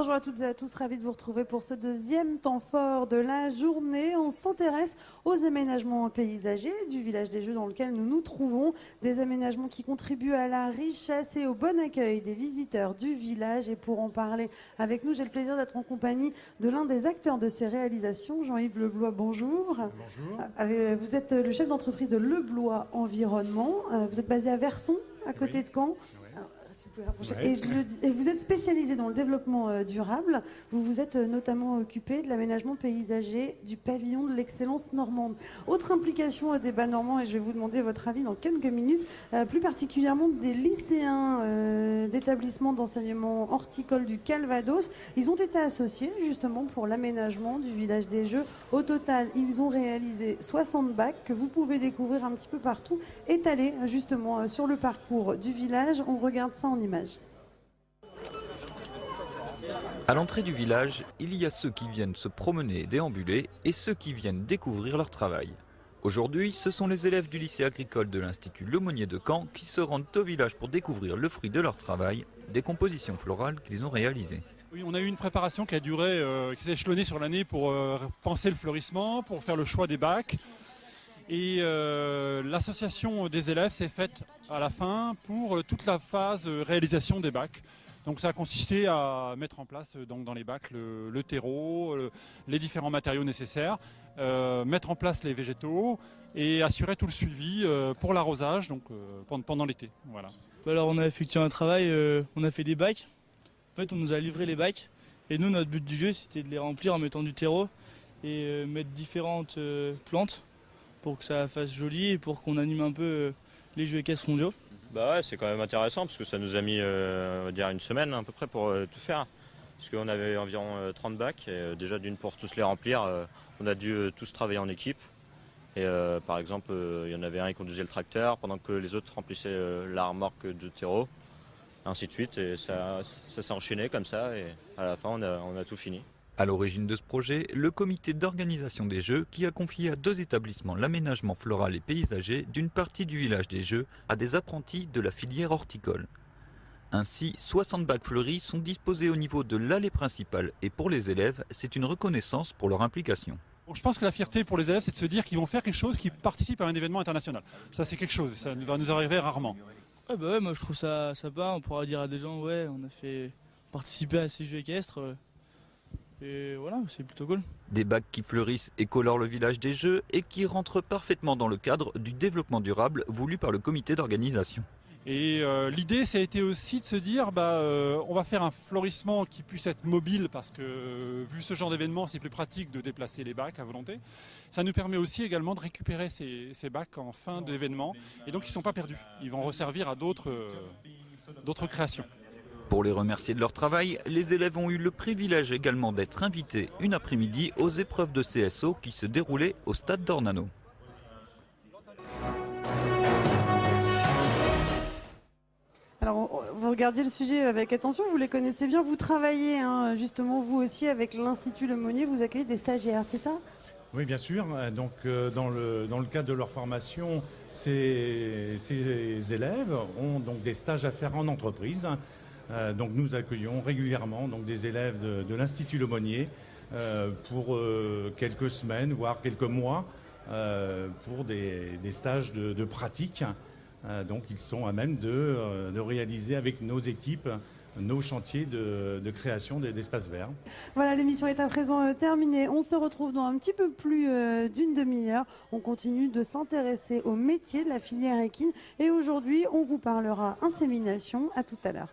Bonjour à toutes et à tous, ravi de vous retrouver pour ce deuxième temps fort de la journée. On s'intéresse aux aménagements paysagers du village des Jeux dans lequel nous nous trouvons. Des aménagements qui contribuent à la richesse et au bon accueil des visiteurs du village. Et pour en parler avec nous, j'ai le plaisir d'être en compagnie de l'un des acteurs de ces réalisations, Jean-Yves Leblois, bonjour. Bonjour. Vous êtes le chef d'entreprise de Leblois Environnement. Vous êtes basé à Verson, à côté de Caen. Si vous pouvez rapprocher. Ouais. Et vous êtes spécialisé dans le développement durable. Vous vous êtes notamment occupé de l'aménagement paysager du pavillon de l'excellence normande. Autre implication des bas normands, et je vais vous demander votre avis dans quelques minutes, plus particulièrement des lycéens d'établissements d'enseignement horticole du Calvados. Ils ont été associés justement pour l'aménagement du village des Jeux. Au total, ils ont réalisé 60 bacs que vous pouvez découvrir un petit peu partout, étalés justement sur le parcours du village. On regarde ça en images. À l'entrée du village, il y a ceux qui viennent se promener et déambuler et ceux qui viennent découvrir leur travail. Aujourd'hui, ce sont les élèves du lycée agricole de l'Institut Lemonnier de Caen qui se rendent au village pour découvrir le fruit de leur travail, des compositions florales qu'ils ont réalisées. Oui, on a eu une préparation qui a duré, qui s'est échelonnée sur l'année pour penser le fleurissement, pour faire le choix des bacs. Et l'association des élèves s'est faite à la fin pour toute la phase réalisation des bacs. Donc ça a consisté à mettre en place donc, dans les bacs le terreau, les différents matériaux nécessaires, mettre en place les végétaux et assurer tout le suivi pour l'arrosage donc, pendant l'été. Voilà. Alors on a effectué un travail, on a fait des bacs. En fait on nous a livré les bacs et nous notre but du jeu c'était de les remplir en mettant du terreau et mettre différentes plantes pour que ça fasse joli et pour qu'on anime un peu les jeux équestres mondiaux. Bah ouais, c'est quand même intéressant parce que ça nous a mis on va dire une semaine à peu près pour tout faire. Parce qu'on avait environ 30 bacs et déjà d'une pour tous les remplir, on a dû tous travailler en équipe. Et par exemple, il y en avait un qui conduisait le tracteur pendant que les autres remplissaient la remorque de terreau, ainsi de suite. Et ça s'est enchaîné comme ça et à la fin on a tout fini. À l'origine de ce projet, le comité d'organisation des Jeux qui a confié à 2 établissements l'aménagement floral et paysager d'une partie du village des Jeux à des apprentis de la filière horticole. Ainsi, 60 bacs fleuris sont disposés au niveau de l'allée principale et pour les élèves, c'est une reconnaissance pour leur implication. Bon, je pense que la fierté pour les élèves, c'est de se dire qu'ils vont faire quelque chose qui participe à un événement international. Ça c'est quelque chose, ça va nous arriver rarement. Ouais, bah ouais, moi je trouve ça sympa, on pourra dire à des gens ouais on a fait participer à ces jeux équestres. Et voilà, c'est plutôt cool. Des bacs qui fleurissent et colorent le village des Jeux et qui rentrent parfaitement dans le cadre du développement durable voulu par le comité d'organisation. Et l'idée, ça a été aussi de se dire, on va faire un fleurissement qui puisse être mobile parce que vu ce genre d'événement, c'est plus pratique de déplacer les bacs à volonté. Ça nous permet aussi également de récupérer ces bacs en fin d'événement et donc ils ne sont pas perdus. Ils vont resservir à d'autres créations. Pour les remercier de leur travail, les élèves ont eu le privilège également d'être invités une après-midi aux épreuves de CSO qui se déroulaient au stade d'Ornano. Alors, vous regardiez le sujet avec attention, vous les connaissez bien, vous travaillez justement vous aussi avec l'Institut Lemonnier, vous accueillez des stagiaires, c'est ça ? Oui, bien sûr. Donc, dans le cadre de leur formation, ces élèves ont donc des stages à faire en entreprise. Donc, nous accueillons régulièrement donc, des élèves de l'Institut Lemonnier pour quelques semaines, voire quelques mois, pour des stages de pratique. Donc, ils sont à même de réaliser avec nos équipes nos chantiers de création d'espaces verts. Voilà, l'émission est à présent terminée. On se retrouve dans un petit peu plus d'une demi-heure. On continue de s'intéresser au métier de la filière équine. Et aujourd'hui, on vous parlera insémination. À tout à l'heure.